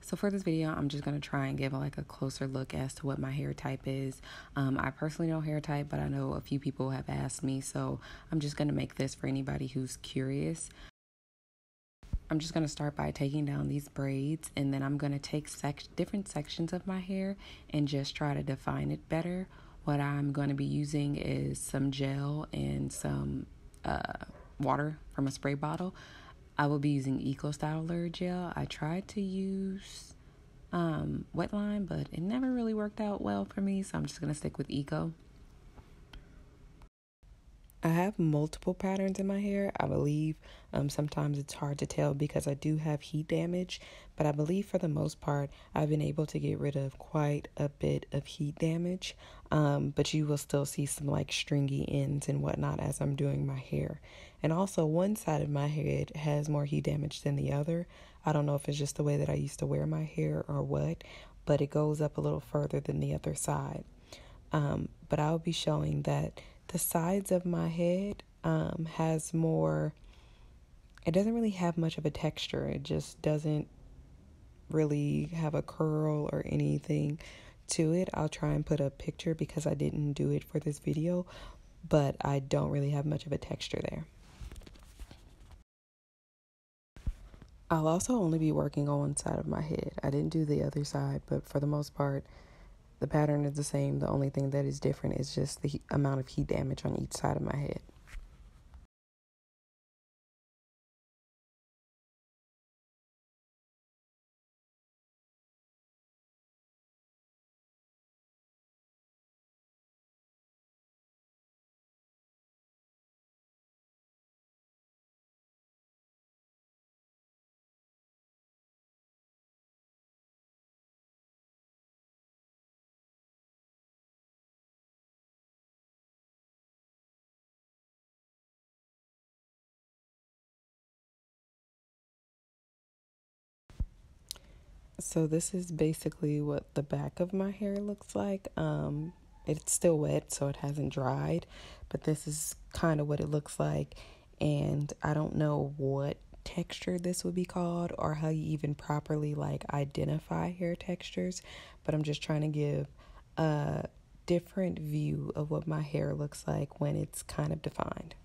So for this video, I'm just going to try and give like a closer look as to what my hair type is. I personally don't hair type, but I know a few people have asked me, so I'm just going to make this for anybody who's curious. I'm just going to start by taking down these braids, and then I'm going to take different sections of my hair and just try to define it better. What I'm going to be using is some gel and some water from a spray bottle. I will be using EcoStyler gel. I tried to use Wetline, but it never really worked out well for me, so I'm just going to stick with Eco. I have multiple patterns in my hair. I believe sometimes it's hard to tell because I do have heat damage, but I believe for the most part I've been able to get rid of quite a bit of heat damage, but you will still see some like stringy ends and whatnot as I'm doing my hair. And also one side of my head has more heat damage than the other. I don't know if it's just the way that I used to wear my hair or what, but it goes up a little further than the other side. But I'll be showing that the sides of my head has more, it doesn't really have much of a texture. It just doesn't really have a curl or anything to it. I'll try and put a picture because I didn't do it for this video, but I don't really have much of a texture there. I'll also only be working on one side of my head. I didn't do the other side, but for the most part, the pattern is the same. The only thing that is different is just the amount of heat damage on each side of my head. So this is basically what the back of my hair looks like. It's still wet, so it hasn't dried, but this is kind of what it looks like. And I don't know what texture this would be called or how you even properly like identify hair textures, but I'm just trying to give a different view of what my hair looks like when it's kind of defined.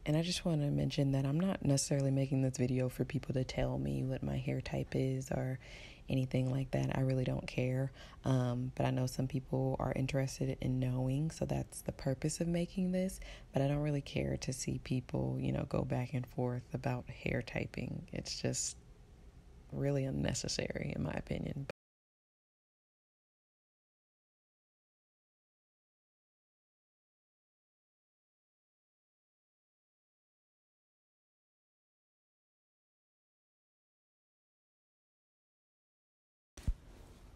And I just want to mention that I'm not necessarily making this video for people to tell me what my hair type is or anything like that. I really don't care. But I know some people are interested in knowing, so that's the purpose of making this. But I don't really care to see people, go back and forth about hair typing. It's just really unnecessary, in my opinion.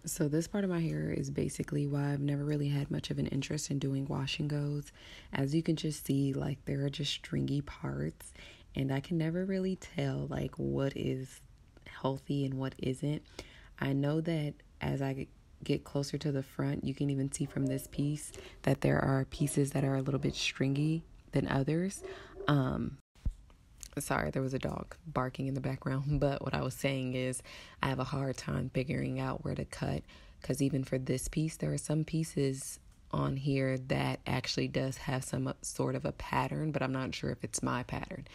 So this part of my hair is basically why I've never really had much of an interest in doing wash and goes. As you can just see, like there are just stringy parts, and I can never really tell like what is healthy and what isn't. I know that as I get closer to the front, you can even see from this piece that there are pieces that are a little bit stringy than others. Sorry, there was a dog barking in the background, but what I was saying is I have a hard time figuring out where to cut, because even for this piece, there are some pieces on here that actually does have some sort of a pattern, but I'm not sure if it's my pattern.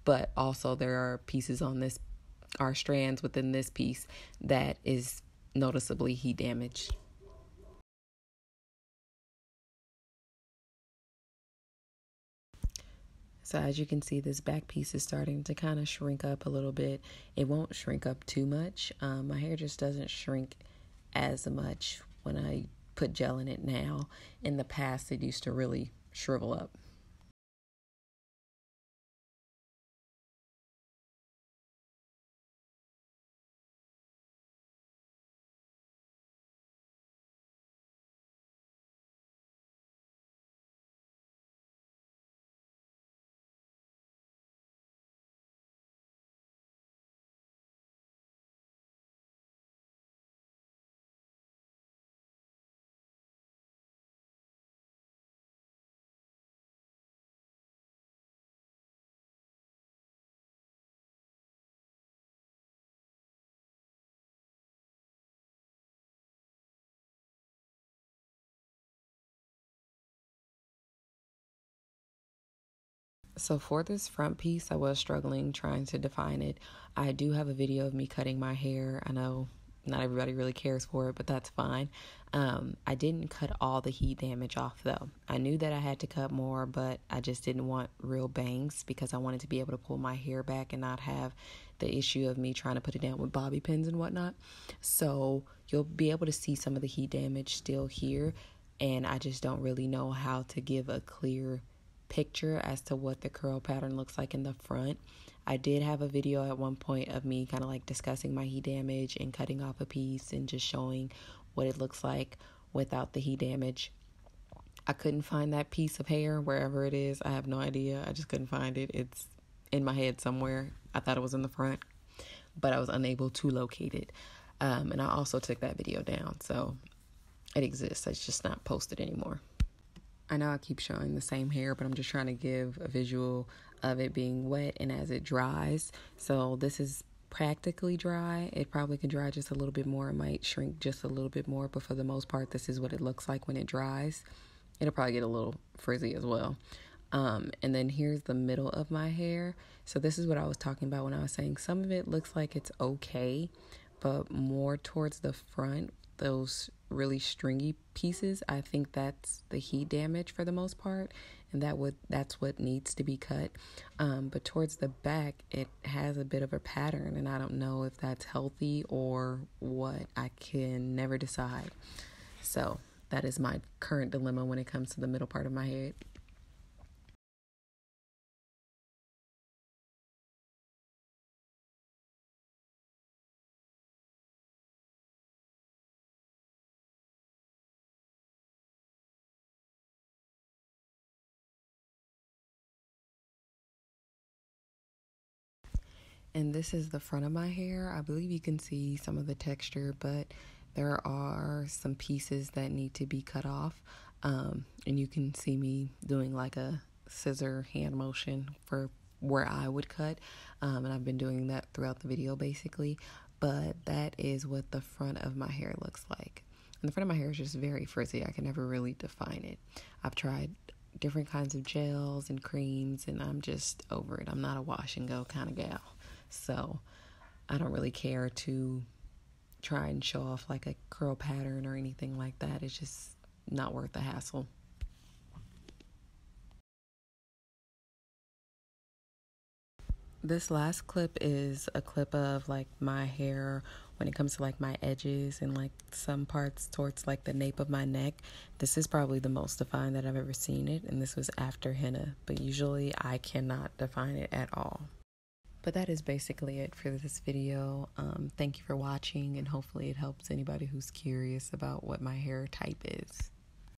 But also there are pieces on this, are strands within this piece that is noticeably heat damaged. So as you can see, this back piece is starting to kind of shrink up a little bit. It won't shrink up too much. My hair just doesn't shrink as much when I put gel in it now. In the past, it used to really shrivel up. So for this front piece, I was struggling trying to define it. I do have a video of me cutting my hair. I know not everybody really cares for it, but that's fine. I didn't cut all the heat damage off though. I knew that I had to cut more, but I just didn't want real bangs because I wanted to be able to pull my hair back and not have the issue of me trying to put it down with bobby pins and whatnot. So you'll be able to see some of the heat damage still here, and I just don't really know how to give a clear picture as to what the curl pattern looks like in the front. I did have a video at one point of me kind of like discussing my heat damage and cutting off a piece and just showing what it looks like without the heat damage. I couldn't find that piece of hair wherever it is. I have no idea. I just couldn't find it. It's in my head somewhere. I thought it was in the front, but I was unable to locate it. And I also took that video down, so it exists. It's just not posted anymore. I know I keep showing the same hair, but I'm just trying to give a visual of it being wet and as it dries. So this is practically dry. It probably could dry just a little bit more. It might shrink just a little bit more, but for the most part, this is what it looks like when it dries. It'll probably get a little frizzy as well. And then here's the middle of my hair. So this is what I was talking about when I was saying some of it looks like it's okay, but more towards the front, those really stringy pieces, I think that's the heat damage for the most part, and that's what needs to be cut. But towards the back, it has a bit of a pattern, and I don't know if that's healthy or what. I can never decide. So that is my current dilemma when it comes to the middle part of my head. And this is the front of my hair. I believe you can see some of the texture, but there are some pieces that need to be cut off. And you can see me doing like a scissor hand motion for where I would cut. And I've been doing that throughout the video basically. But that is what the front of my hair looks like. And the front of my hair is just very frizzy. I can never really define it. I've tried different kinds of gels and creams, and I'm just over it. I'm not a wash and go kind of gal. So I don't really care to try and show off like a curl pattern or anything like that. It's just not worth the hassle. This last clip is a clip of like my hair when it comes to like my edges and like some parts towards like the nape of my neck. This is probably the most defined that I've ever seen it, and this was after henna, but usually I cannot define it at all. But that is basically it for this video. Thank you for watching, and hopefully it helps anybody who's curious about what my hair type is.